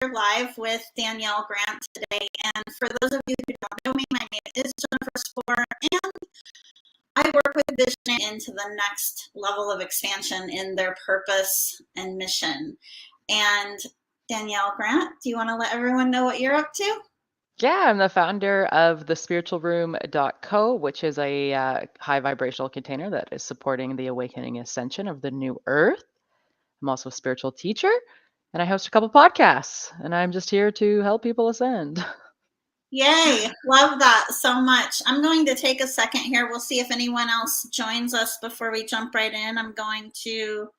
live with Danielle Grant today. And for those of you who don't know me, my name is Jennifer Sporer, and I work with Vision into the next level of expansion in their purpose and mission. And Danielle Grant, do you want to let everyone know what you're up to? Yeah, I'm the founder of the spiritualroom.co, which is a high vibrational container that is supporting the awakening ascension of the new earth. I'm also a spiritual teacher, and I host a couple podcasts, and I'm just here to help people ascend. Yay, love that so much. I'm going to take a second here. We'll see if anyone else joins us before we jump right in. I'm going to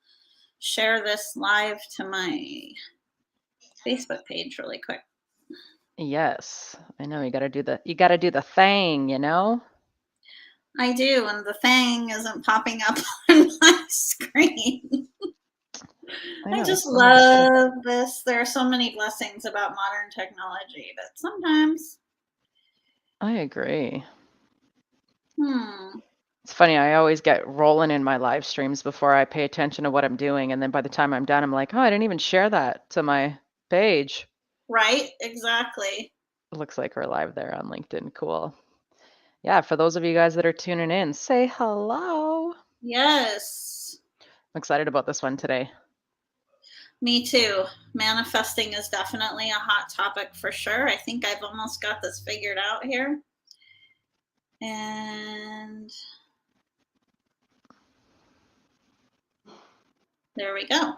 share this live to my Facebook page really quick. Yes, I know you got to do the thing, you know? I do, and the thing isn't popping up on my screen. I I know. just So hard to see. love this. There are so many blessings about modern technology, but sometimes, I agree. hmm. It's funny, I always get rolling in my live streams before I pay attention to what I'm doing, and then by the time I'm done, I'm like, oh, I didn't even share that to my page. Right? Exactly. It looks like we're live there on LinkedIn. Cool. Yeah, for those of you guys that are tuning in, say hello. Yes. I'm excited about this one today. Me too. Manifesting is definitely a hot topic for sure. I think I've almost got this figured out here. And there we go.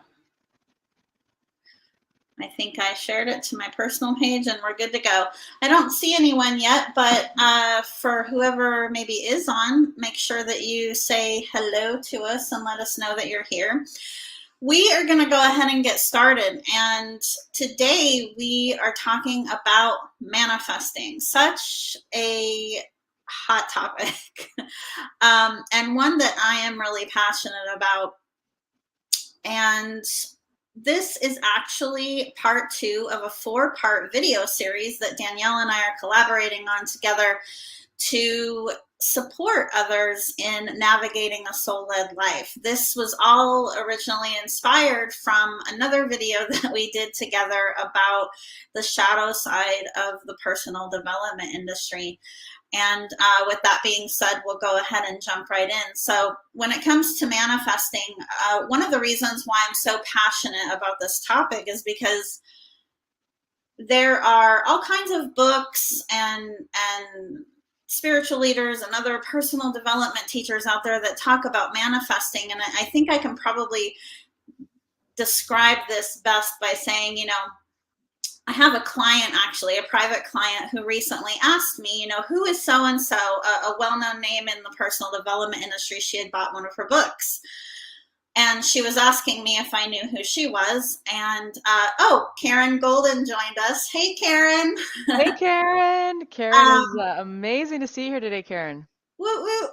I think I shared it to my personal page and we're good to go. I don't see anyone yet, but for whoever maybe is on, make sure that you say hello to us and let us know that you're here. We are going to go ahead and get started. And today we are talking about manifesting, such a hot topic, and one that I am really passionate about. And this is actually part 2 of a 4-part video series that Danielle and I are collaborating on together to support others in navigating a soul-led life. This was all originally inspired from another video that we did together about the shadow side of the personal development industry. And with that being said, we'll go ahead and jump right in. So when it comes to manifesting, one of the reasons why I'm so passionate about this topic is because there are all kinds of books and spiritual leaders and other personal development teachers out there that talk about manifesting. And I think I can probably describe this best by saying, I have a client, actually, a private client, who recently asked me, who is so-and-so, a well-known name in the personal development industry. She had bought one of her books. And she was asking me if I knew who she was. And, Karen Golden joined us. Hey, Karen. Hey, Karen. Karen is amazing to see you here today, Karen. Woo, woo.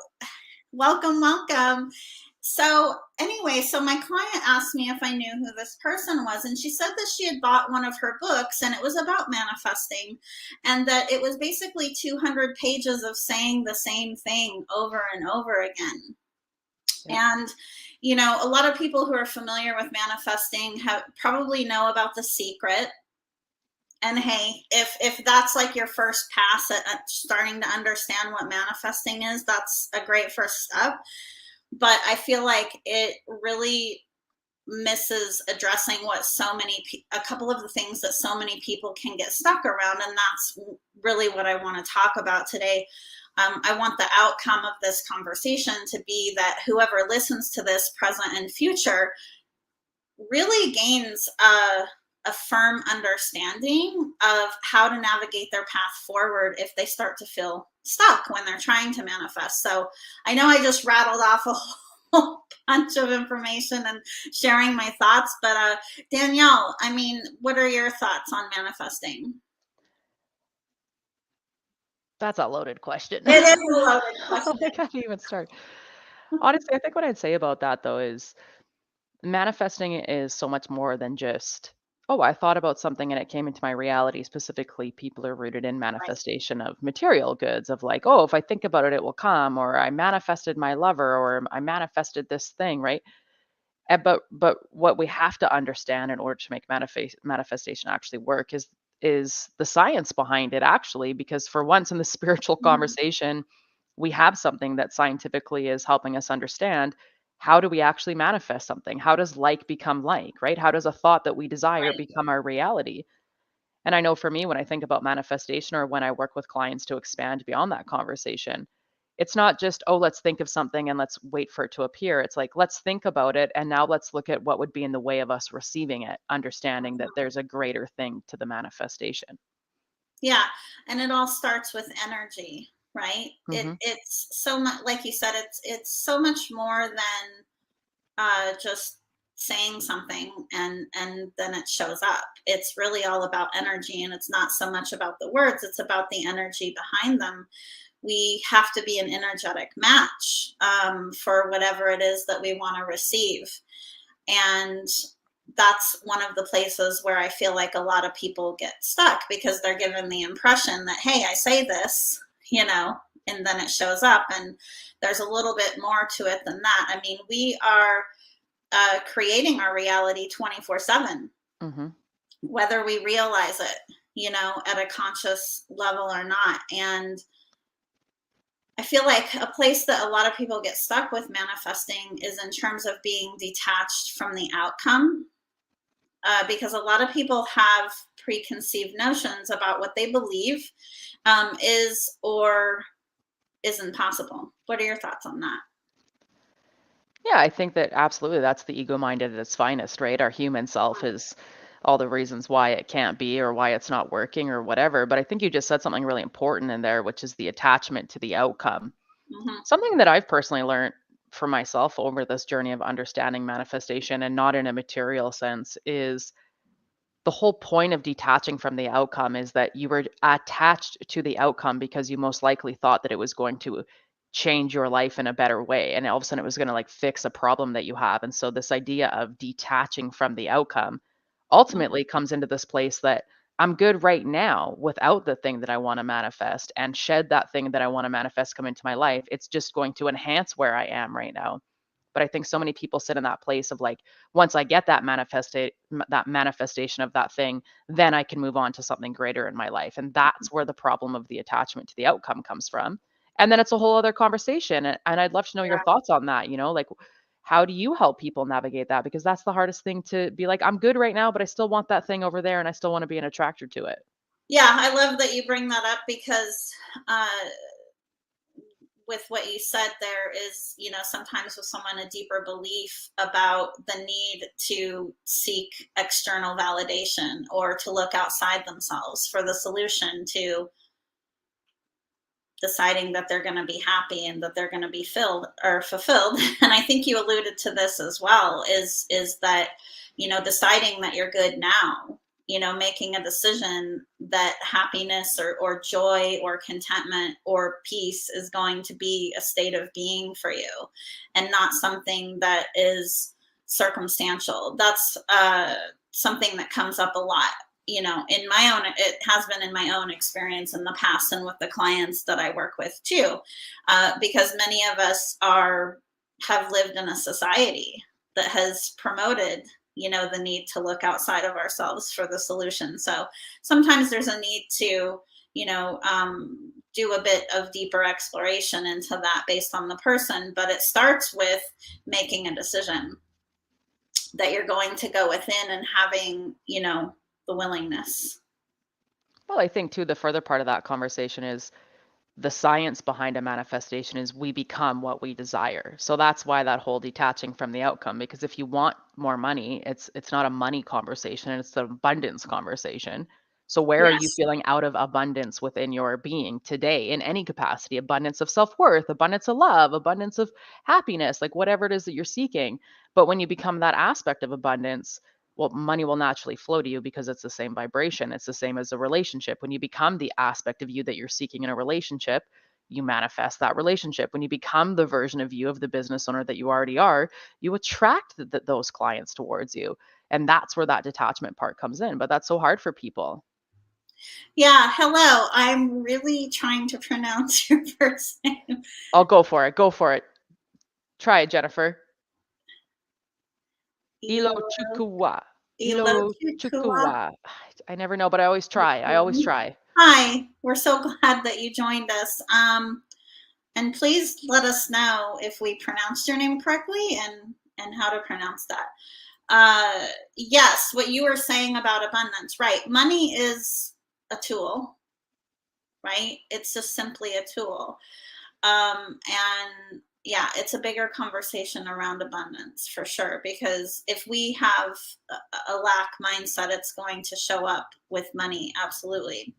Welcome, welcome. So anyway, so my client asked me if I knew who this person was, and she said that she had bought one of her books and it was about manifesting, and that it was basically 200 pages of saying the same thing over and over again. Yeah. And a lot of people who are familiar with manifesting probably know about The Secret. And hey, if that's like your first pass at starting to understand what manifesting is, that's a great first step. But I feel like it really misses addressing a couple of the things that so many people can get stuck around. And that's really what I want to talk about today. I want the outcome of this conversation to be that whoever listens to this, present and future, really gains a firm understanding of how to navigate their path forward if they start to feel stuck when they're trying to manifest. So I know I just rattled off a whole bunch of information and sharing my thoughts, but Danielle, what are your thoughts on manifesting? That's a loaded question. It is a loaded question. I can't even start. Honestly, I think what I'd say about that, though, is manifesting is so much more than just, oh, I thought about something and it came into my reality. Specifically, people are rooted in manifestation of material goods, of like, oh, if I think about it, it will come, or I manifested my lover, or I manifested this thing, right? But what we have to understand in order to make manifestation actually work is the science behind it actually, because for once in the spiritual Mhm. conversation, we have something that scientifically is helping us understand how do we actually manifest something? How does like become like, right? How does a thought that we desire Right. become our reality? And I know for me, when I think about manifestation or when I work with clients to expand beyond that conversation, it's not just, oh, let's think of something and let's wait for it to appear. It's like, let's think about it. And now let's look at what would be in the way of us receiving it, understanding that there's a greater thing to the manifestation. Yeah, and it all starts with energy, right? Hmm. It's so much, like you said, it's so much more than just saying something and then it shows up. It's really all about energy, and it's not so much about the words. It's about the energy behind them. We have to be an energetic match for whatever it is that we want to receive, and that's one of the places where I feel like a lot of people get stuck because they're given the impression that, hey, I say this, you know, and then it shows up. And there's a little bit more to it than that. I mean, we are creating our reality 24/7, Hmm. whether we realize it, you know, at a conscious level or not. And I feel like a place that a lot of people get stuck with manifesting is in terms of being detached from the outcome, because a lot of people have preconceived notions about what they believe is or isn't possible. What are your thoughts on that? Yeah, I think that absolutely that's the ego mind at its finest, right? Our human self is all the reasons why it can't be or why it's not working or whatever. But I think you just said something really important in there, which is the attachment to the outcome. Hmm. Something that I've personally learned for myself over this journey of understanding manifestation and not in a material sense is the whole point of detaching from the outcome is that you were attached to the outcome because you most likely thought that it was going to change your life in a better way and all of a sudden it was going to like fix a problem that you have. And so this idea of detaching from the outcome Hmm. ultimately comes into this place that I'm good right now without the thing that I want to manifest, and shed that thing that I want to manifest come into my life, it's just going to enhance where I am right now. But I think so many people sit in that place of like, once I get that manifestation of that thing, then I can move on to something greater in my life. And that's where the problem of the attachment to the outcome comes from. And then it's a whole other conversation. And I'd love to know your Yeah. thoughts on that. Like, how do you help people navigate that? Because that's the hardest thing, to be like, I'm good right now, but I still want that thing over there and I still want to be an attractor to it. Yeah, I love that you bring that up because uh, with what you said, there is, you know, sometimes with someone a deeper belief about the need to seek external validation or to look outside themselves for the solution to deciding that they're going to be happy and that they're going to be filled or fulfilled. And I think you alluded to this as well, is that, you know, deciding that you're good now, you know, making a decision that happiness or joy or contentment or peace is going to be a state of being for you and not something that is circumstantial. That's something that comes up a lot, you know, in my own, it has been in my own experience in the past and with the clients that I work with too, because many of us have lived in a society that has promoted, you know, the need to look outside of ourselves for the solution. So sometimes there's a need to, you know, do a bit of deeper exploration into that based on the person, but it starts with making a decision that you're going to go within and having, you know, the willingness. Well, I think too, the further part of that conversation is the science behind a manifestation is we become what we desire. So that's why that whole detaching from the outcome, because if you want more money, it's not a money conversation, it's an abundance conversation. So where are you Yes. feeling out of abundance within your being today in any capacity? Abundance of self-worth, abundance of love, abundance of happiness, like whatever it is that you're seeking. But when you become that aspect of abundance, well, money will naturally flow to you because it's the same vibration. It's the same as a relationship. When you become the aspect of you that you're seeking in a relationship, you manifest that relationship. When you become the version of you, of the business owner that you already are, you attract those clients towards you. And that's where that detachment part comes in. But that's so hard for people. Yeah. Hello. I'm really trying to pronounce your first name. I'll go for it. Go for it. Try it, Jennifer. Ilo Elo, chukua. Ilo Elochukua. chukua. I never know, but I always try. I always try. Hi, we're so glad that you joined us. And please let us know if we pronounced your name correctly and how to pronounce that. Yes, what you were saying about abundance, right? Money is a tool, right? It's just simply a tool. And yeah, it's a bigger conversation around abundance for sure, because if we have a lack mindset, it's going to show up with money. Absolutely.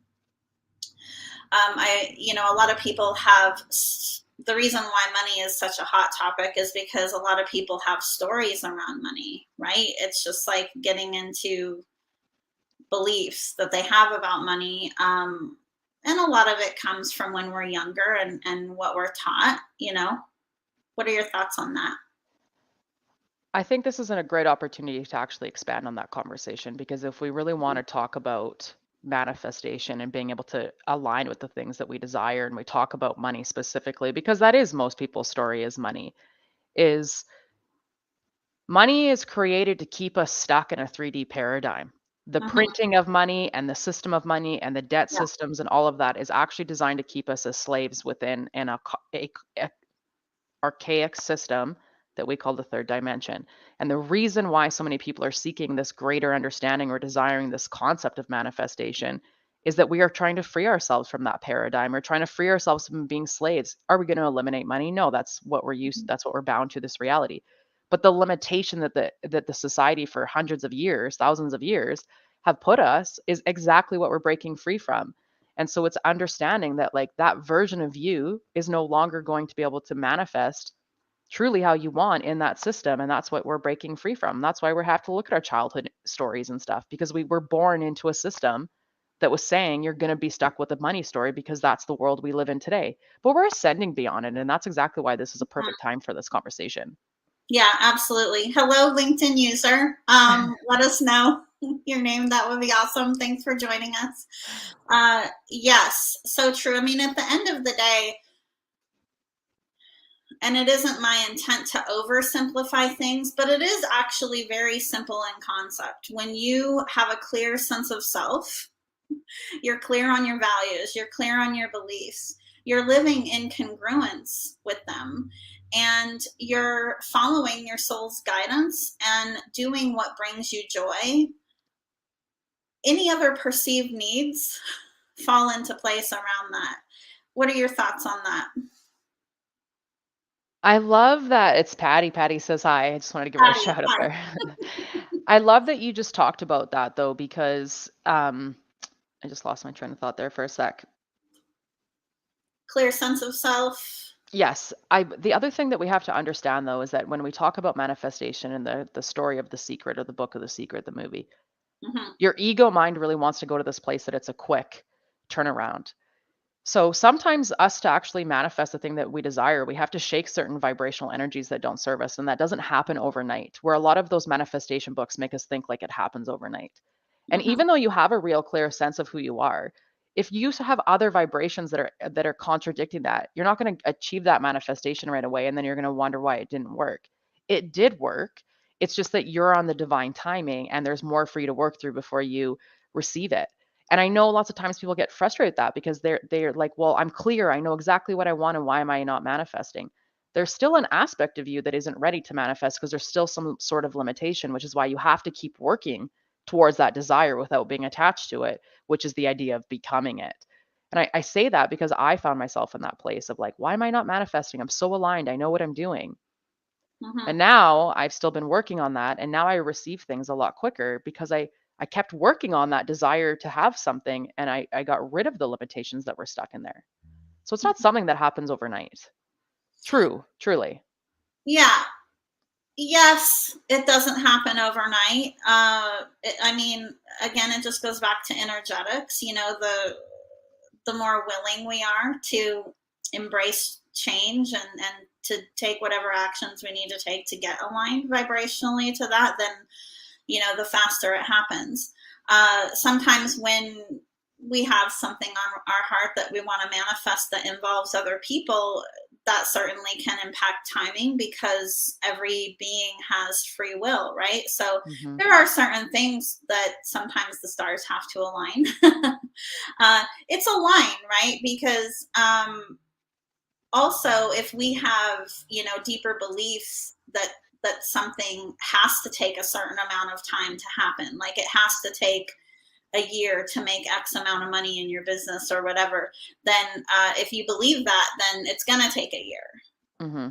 A lot of people have, the reason why money is such a hot topic is because a lot of people have stories around money, right? It's just like getting into beliefs that they have about money. And a lot of it comes from when we're younger and what we're taught. What are your thoughts on that? I think this isn't a great opportunity to actually expand on that conversation, because if we really want to talk about manifestation and being able to align with the things that we desire, and we talk about money specifically, because that is most people's story, is money is created to keep us stuck in a 3D paradigm. The Mm-hmm. printing of money and the system of money and the debt Yeah. systems and all of that is actually designed to keep us as slaves within a archaic system that we call the third dimension. And the reason why so many people are seeking this greater understanding or desiring this concept of manifestation is that we are trying to free ourselves from that paradigm. We're trying to free ourselves from being slaves. Are we going to eliminate money? No, that's what we're used, that's what we're bound to, this reality. But the limitation that the society for hundreds of years, thousands of years have put us is exactly what we're breaking free from. And so it's understanding that, like, that version of you is no longer going to be able to manifest truly how you want in that system. And that's what we're breaking free from. That's why we have to look at our childhood stories and stuff, because we were born into a system that was saying you're going to be stuck with a money story because that's the world we live in today. But we're ascending beyond it. And that's exactly why this is a perfect time for this conversation. Yeah, absolutely. Hello, LinkedIn user. Let us know your name. That would be awesome. Thanks for joining us. Yes, so true. I mean, at the end of the day, and it isn't my intent to oversimplify things, but it is actually very simple in concept. When you have a clear sense of self, you're clear on your values, you're clear on your beliefs, you're living in congruence with them, and you're following your soul's guidance and doing what brings you joy. Any other perceived needs fall into place around that. What are your thoughts on that? I love that it's Patty. Patty says hi. I just wanted to give her a Patty, shout out hi. there. I love that you just talked about that, though, because I just lost my train of thought there for a sec. Clear sense of self. Yes, the other thing that we have to understand, though, is that when we talk about manifestation and the story of The Secret, or the book of The Secret, the movie, Mm-hmm. your ego mind really wants to go to this place that it's a quick turnaround. So sometimes, us to actually manifest the thing that we desire, we have to shake certain vibrational energies that don't serve us, and that doesn't happen overnight. Where a lot of those manifestation books make us think like it happens overnight. And Mm-hmm. even though you have a real clear sense of who you are, if you have other vibrations that are contradicting that, you're not going to achieve that manifestation right away, and then you're going to wonder why it didn't work. It did work. It's just that you're on the divine timing, and there's more for you to work through before you receive it. And I know lots of times people get frustrated with that, because they're like, well, I'm clear, I know exactly what I want, and why am I not manifesting? There's still an aspect of you that isn't ready to manifest, because there's still some sort of limitation, which is why you have to keep working towards that desire without being attached to it, which is the idea of becoming it. And I say that because I found myself in that place of like, why am I not manifesting? I'm so aligned. I know what I'm doing. Mm-hmm. And now I've still been working on that. And now I receive things a lot quicker, because I kept working on that desire to have something, and I got rid of the limitations that were stuck in there. So it's not something that happens overnight. Truly. Yeah. Yes, it doesn't happen overnight. I mean, again, it just goes back to energetics. The more willing we are to embrace change and to take whatever actions we need to take to get aligned vibrationally to that, then the faster it happens. Sometimes when we have something on our heart that we want to manifest that involves other people, that certainly can impact timing because every being has free will, right? So Hmm. there are certain things that sometimes the stars have to align. It's a line, right? Because also, if we have, deeper beliefs that something has to take a certain amount of time to happen, like it has to take a year to make X amount of money in your business or whatever, then if you believe that, then it's going to take a year. Hmm.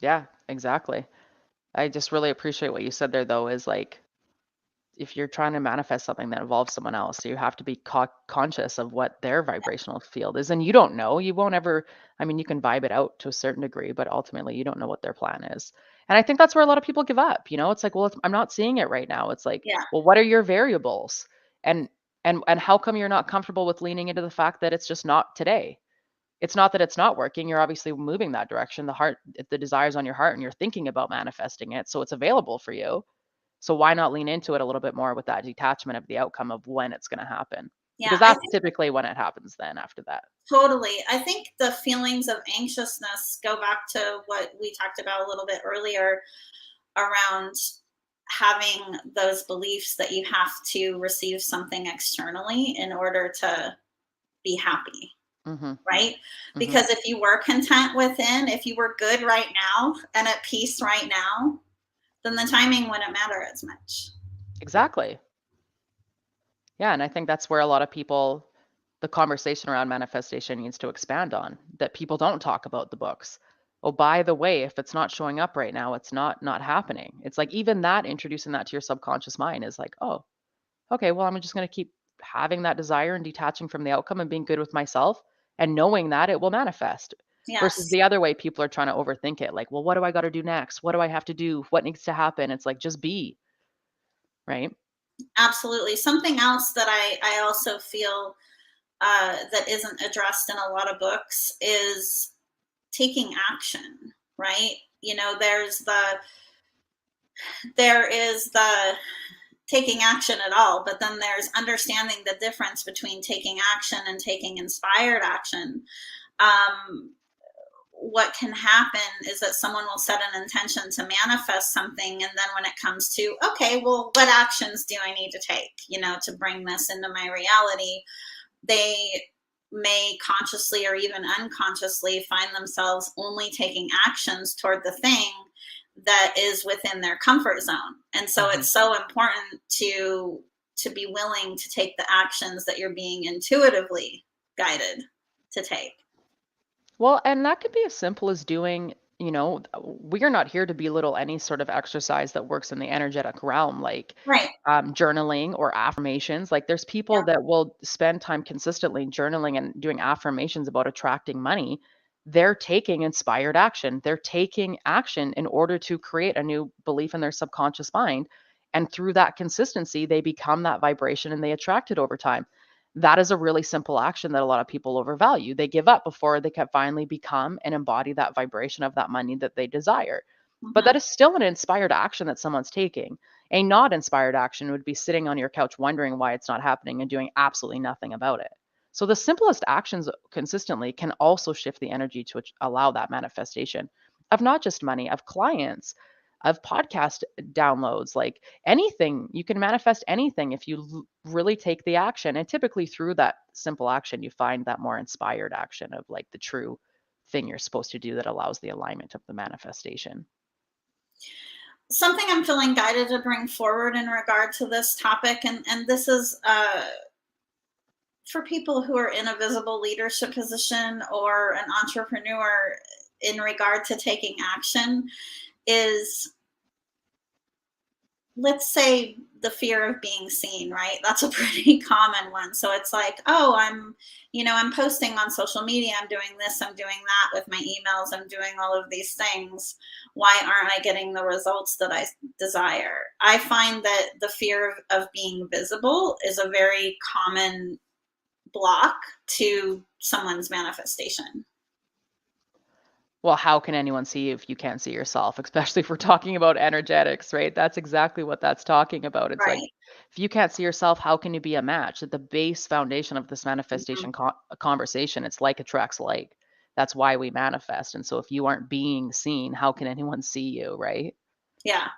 Yeah, exactly. I just really appreciate what you said there, though, is like if you're trying to manifest something that involves someone else, you have to be conscious of what their vibrational field is. And you don't know, you won't ever, I mean, you can vibe it out to a certain degree, but ultimately you don't know what their plan is. And I think that's where a lot of people give up. It's like, well, I'm not seeing it right now. It's like, Yeah. well, what are your variables? And and how come you're not comfortable with leaning into the fact that it's just not today? It's not that it's not working. You're obviously moving that direction. The heart, if the desire's on your heart and you're thinking about manifesting it, so it's available for you. So why not lean into it a little bit more with that detachment of the outcome of when it's going to happen? Yeah, Because I that's think typically when it happens then after that. totally. I think the feelings of anxiousness go back to what we talked about a little bit earlier around having those beliefs that you have to receive something externally in order to be happy, Mhm. right? Mhm. Because if you were content within, if you were good right now and at peace right now, then the timing wouldn't matter as much. Exactly. Yeah, and I think that's where a lot of people the conversation around manifestation needs to expand on that people don't talk about the books. Oh, by the way, if it's not showing up right now, it's not happening. It's like even that introducing that to your subconscious mind is like, "Oh, okay, well, I'm just going to keep having that desire and detaching from the outcome and being good with myself and knowing that it will manifest." Versus Yes, the other way, people are trying to overthink it. Like, well, what do I got to do next? What do I have to do? What needs to happen? It's like, just be, right? absolutely. Something else that I also feel that isn't addressed in a lot of books is taking action, right? There is the taking action at all, but then there's understanding the difference between taking action and taking inspired action. Um, what can happen is that someone will set an intention to manifest something, and then when it comes to, okay, well, what actions do I need to take, to bring this into my reality, they may consciously or even unconsciously find themselves only taking actions toward the thing that is within their comfort zone. And so Hmm. it's so important to be willing to take the actions that you're being intuitively guided to take. Well, and that could be as simple as doing, we are not here to belittle any sort of exercise that works in the energetic realm, like Right. journaling or affirmations. Like there's people Yeah. that will spend time consistently journaling and doing affirmations about attracting money. They're taking inspired action. They're taking action in order to create a new belief in their subconscious mind. And through that consistency, they become that vibration and they attract it over time. That is a really simple action that a lot of people overvalue. They give up before they can finally become and embody that vibration of that money that they desire. But that Hmm. is still an inspired action that someone's taking. A not inspired action would be sitting on your couch wondering why it's not happening and doing absolutely nothing about it. So the simplest actions consistently can also shift the energy to allow that manifestation of not just money, of clients, of podcast downloads, like anything. You can manifest anything if you really take the action. And typically through that simple action, you find that more inspired action of like the true thing you're supposed to do that allows the alignment of the manifestation. Something I'm feeling guided to bring forward in regard to this topic, and this is for people who are in a visible leadership position or an entrepreneur in regard to taking action, is, let's say, the fear of being seen, right? That's a pretty common one. So it's like, oh, I'm posting on social media, I'm doing this, I'm doing that with my emails, I'm doing all of these things. Why aren't I getting the results that I desire? I find that the fear of being visible is a very common block to someone's manifestation. Well, how can anyone see you if you can't see yourself? Especially if we're talking about energetics, right? That's exactly what that's talking about. It's like Right. if you can't see yourself, how can you be a match? At the base foundation of this Mhm. manifestation conversation, it's like attracts like. That's why we manifest. And so if you aren't being seen, how can anyone see you, right? Yeah.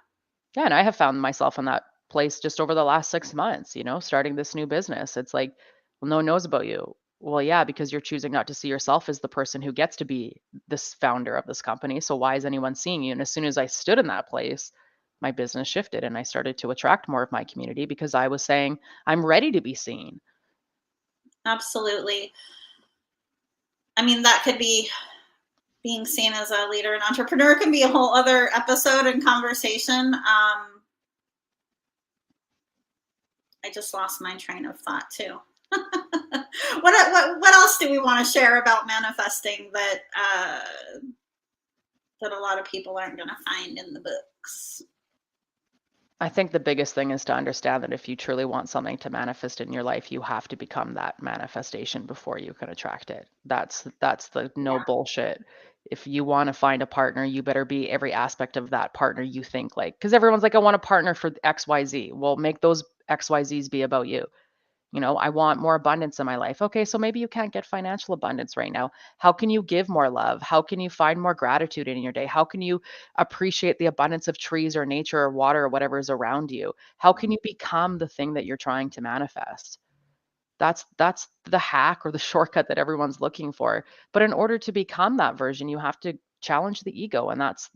Yeah, and I have found myself in that place just over the last 6 months, starting this new business. It's like, well, no one knows about you. Well, yeah, because you're choosing not to see yourself as the person who gets to be this founder of this company. So why is anyone seeing you? And as soon as I stood in that place, my business shifted and I started to attract more of my community because I was saying, I'm ready to be seen. Absolutely. I mean, that could be being seen as a leader and entrepreneur can be a whole other episode and conversation. I just lost my train of thought too. What else do we want to share about manifesting that that a lot of people aren't going to find in the books? I think the biggest thing is to understand that if you truly want something to manifest in your life, you have to become that manifestation before you can attract it. That's the no Yeah. bullshit. If you want to find a partner, you better be every aspect of that partner you think like. Because everyone's like, I want a partner for XYZ. Well, make those XYZs be about you. I want more abundance in my life. Okay, so maybe you can't get financial abundance right now. How can you give more love? How can you find more gratitude in your day? How can you appreciate the abundance of trees or nature or water or whatever is around you? How can you become the thing that you're trying to manifest? That's the hack or the shortcut that everyone's looking for. But in order to become that version, you have to challenge the ego, and that's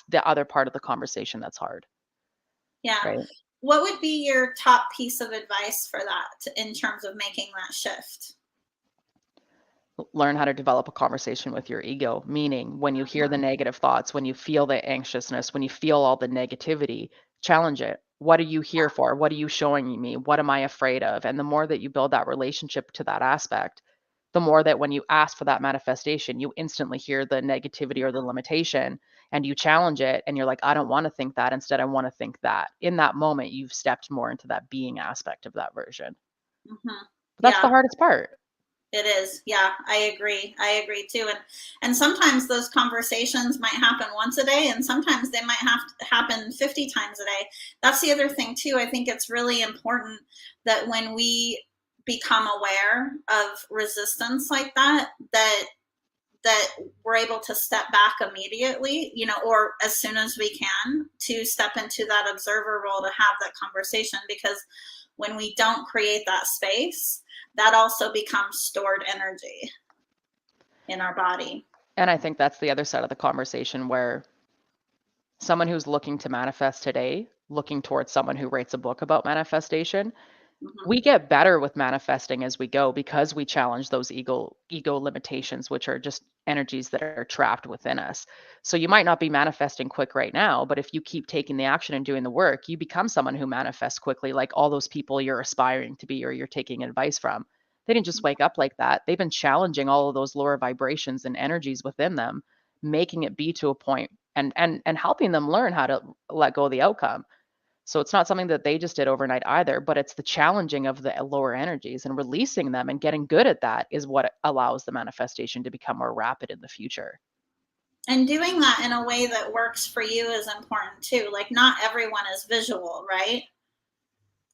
the other part of the conversation that's hard, Yeah. right? What would be your top piece of advice for that in terms of making that shift? Learn how to develop a conversation with your ego, meaning when you hear the negative thoughts, when you feel the anxiousness, when you feel all the negativity, challenge it. What are you here for? What are you showing me? What am I afraid of? And the more that you build that relationship to that aspect, the more that when you ask for that manifestation, you instantly hear the negativity or the limitation and you challenge it and you're like, I don't want to think that. Instead, I want to think that. In that moment, you've stepped more into that being aspect of that version. Mm-hmm. But that's the Yeah. hardest part. It is. Yeah, I agree. I agree too. And sometimes those conversations might happen once a day and sometimes they might have to happen 50 times a day. That's the other thing too. I think it's really important that when we become aware of resistance like that, that we're able to step back immediately, or as soon as we can to step into that observer role to have that conversation. Because when we don't create that space, that also becomes stored energy in our body. And I think that's the other side of the conversation where someone who's looking to manifest today, looking towards someone who writes a book about manifestation, Mm-hmm. we get better with manifesting as we go because we challenge those ego limitations, which are just energies that are trapped within us. So you might not be manifesting quick right now, but if you keep taking the action and doing the work, you become someone who manifests quickly, like all those people you're aspiring to be or you're taking advice from. They didn't just wake up like that. They've been challenging all of those lower vibrations and energies within them, making it be to a point and helping them learn how to let go of the outcome. So it's not something that they just did overnight either, but it's the challenging of the lower energies and releasing them and getting good at that is what allows the manifestation to become more rapid in the future. And doing that in a way that works for you is important too. Like, not everyone is visual, right?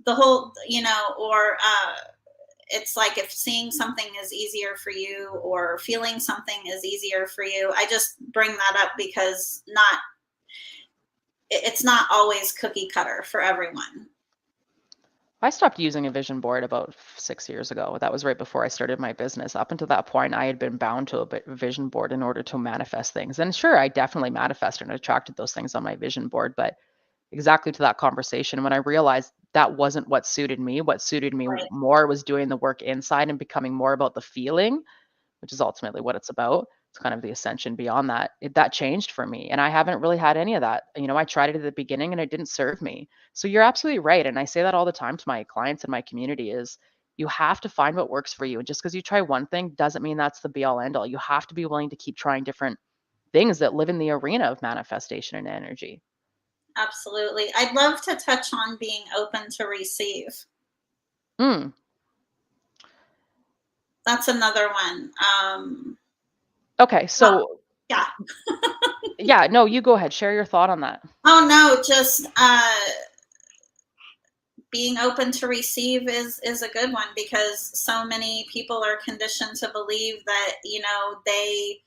The whole, or it's like if seeing something is easier for you or feeling something is easier for you. I just bring that up because it's not always cookie cutter for everyone. I stopped using a vision board about 6 years ago. That was right before I started my business. Up until that point, I had been bound to a vision board in order to manifest things. And sure, I definitely manifested and attracted those things on my vision board. But exactly to that conversation, when I realized that wasn't what suited me, what suited me Right. more was doing the work inside and becoming more about the feeling, which is ultimately what it's about. It's kind of the ascension beyond that. That changed for me. And I haven't really had any of that. I tried it at the beginning and it didn't serve me. So you're absolutely right. And I say that all the time to my clients and my community is you have to find what works for you. And just because you try one thing doesn't mean that's the be all end all. You have to be willing to keep trying different things that live in the arena of manifestation and energy. Absolutely. I'd love to touch on being open to receive. Mm, That's another one. okay. Well, So, yeah. yeah, no, you go ahead. Share your thought on that. Oh no, just being open to receive is a good one because so many people are conditioned to believe that they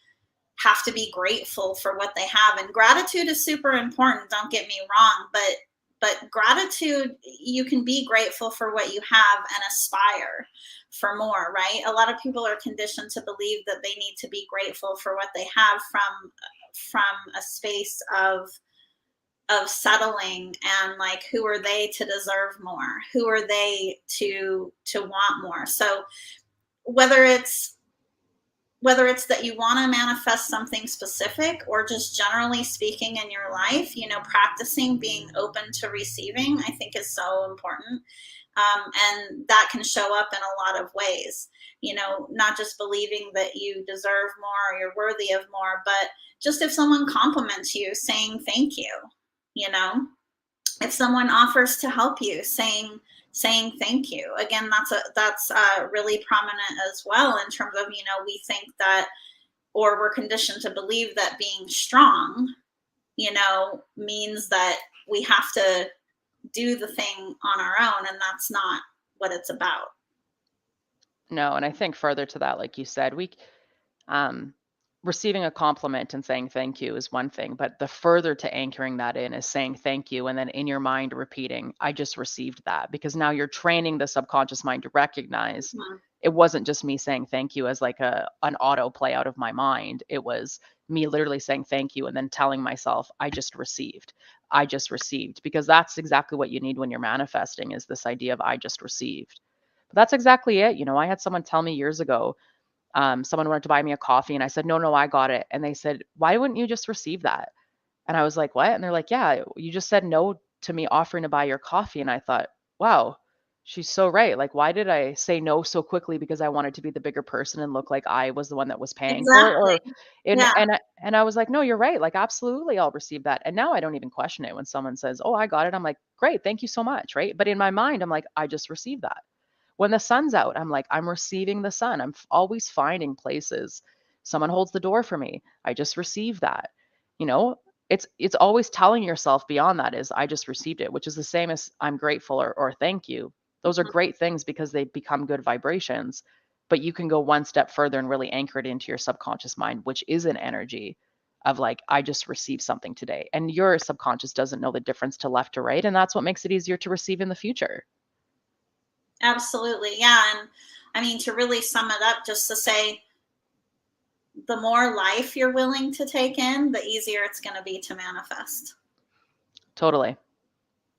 have to be grateful for what they have. And gratitude is super important, don't get me wrong, but gratitude, you can be grateful for what you have and aspire for more, right? A lot of people are conditioned to believe that they need to be grateful for what they have from a space of settling, and like, who are they to deserve more? Who are they to want more? So whether it's whether it's that you want to manifest something specific, or just generally speaking in your life, practicing being open to receiving, I think, is so important. And that can show up in a lot of ways, not just believing that you deserve more or you're worthy of more, but just if someone compliments you, saying thank you. You know, if someone offers to help you, saying thank you. Again, that's really prominent as well, in terms of, we think that, or we're conditioned to believe that being strong, means that we have to do the thing on our own, and that's not what it's about. No, and I think further to that, like you said, um, receiving a compliment and saying thank you is one thing, but the further to anchoring that in is saying thank you, and then in your mind repeating, I just received that, because now you're training the subconscious mind to recognize Mhm. it wasn't just me saying thank you as like an auto play out of my mind. It was me literally saying thank you and then telling myself, I just received. I just received, because that's exactly what you need when you're manifesting, is this idea of I just received. But that's exactly it. I had someone tell me years ago, someone wanted to buy me a coffee and I said, no, no, I got it. And they said, why wouldn't you just receive that? And I was like, what? And they're like, yeah, you just said no to me offering to buy your coffee. And I thought, wow, she's so right. Like, why did I say no so quickly because I wanted to be the bigger person and look like I was the one that was paying for it? Exactly. Or and Yeah. and I was like, no, you're right. Like, absolutely, I'll receive that. And now I don't even question it when someone says, oh, I got it. I'm like, great, thank you so much, right? But in my mind, I'm like, I just received that. When the sun's out, I'm like, I'm receiving the sun. I'm always finding places. Someone holds the door for me. I just received that. You know, it's always telling yourself beyond that is I just received it, which is the same as I'm grateful or thank you. Those are Mhm. great things because they become good vibrations, but you can go one step further and really anchor it into your subconscious mind, which is an energy of like, I just received something today. And your subconscious doesn't know the difference to left to right. And that's what makes it easier to receive in the future. Absolutely. Yeah. And I mean, to really sum it up, just to say, the more life you're willing to take in, the easier it's going to be to manifest. Totally. Yeah.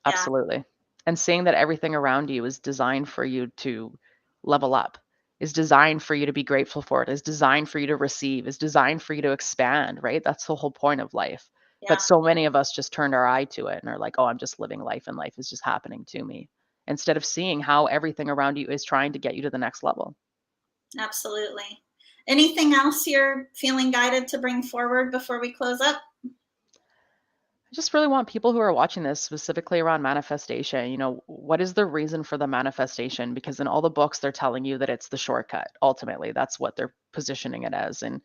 Absolutely. And seeing that everything around you is designed for you to level up, is designed for you to be grateful for it, is designed for you to receive, is designed for you to expand, right? That's the whole point of life. But Yeah. so many of us just turned our eye to it and are like, oh, I'm just living life and life is just happening to me. Instead of seeing how everything around you is trying to get you to the next level. Absolutely. Anything else you're feeling guided to bring forward before we close up? I just really want people who are watching this specifically around manifestation, what is the reason for the manifestation? Because in all the books, they're telling you that it's the shortcut. Ultimately, that's what they're positioning it as. And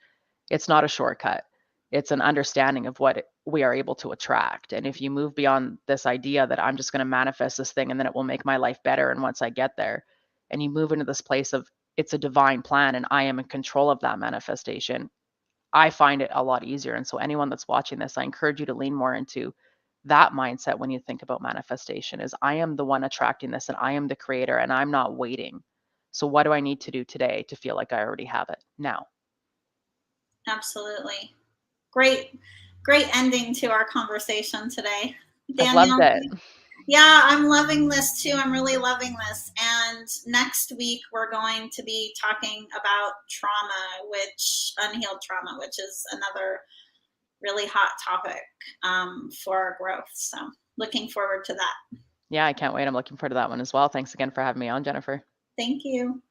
it's not a shortcut. It's an understanding of what we are able to attract. And if you move beyond this idea that I'm just going to manifest this thing and then it will make my life better. And once I get there, and you move into this place of it's a divine plan and I am in control of that manifestation, I find it a lot easier. And so, anyone that's watching this, I encourage you to lean more into that mindset when you think about manifestation is I am the one attracting this and I am the creator and I'm not waiting. So, what do I need to do today to feel like I already have it now? Absolutely. Great, great ending to our conversation today. I've loved Danielle, it. yeah, I'm loving this too. I'm really loving this. And next week, we're going to be talking about trauma, unhealed trauma, which is another really hot topic for our growth. So, looking forward to that. Yeah, I can't wait. I'm looking forward to that one as well. Thanks again for having me on, Jennifer. Thank you.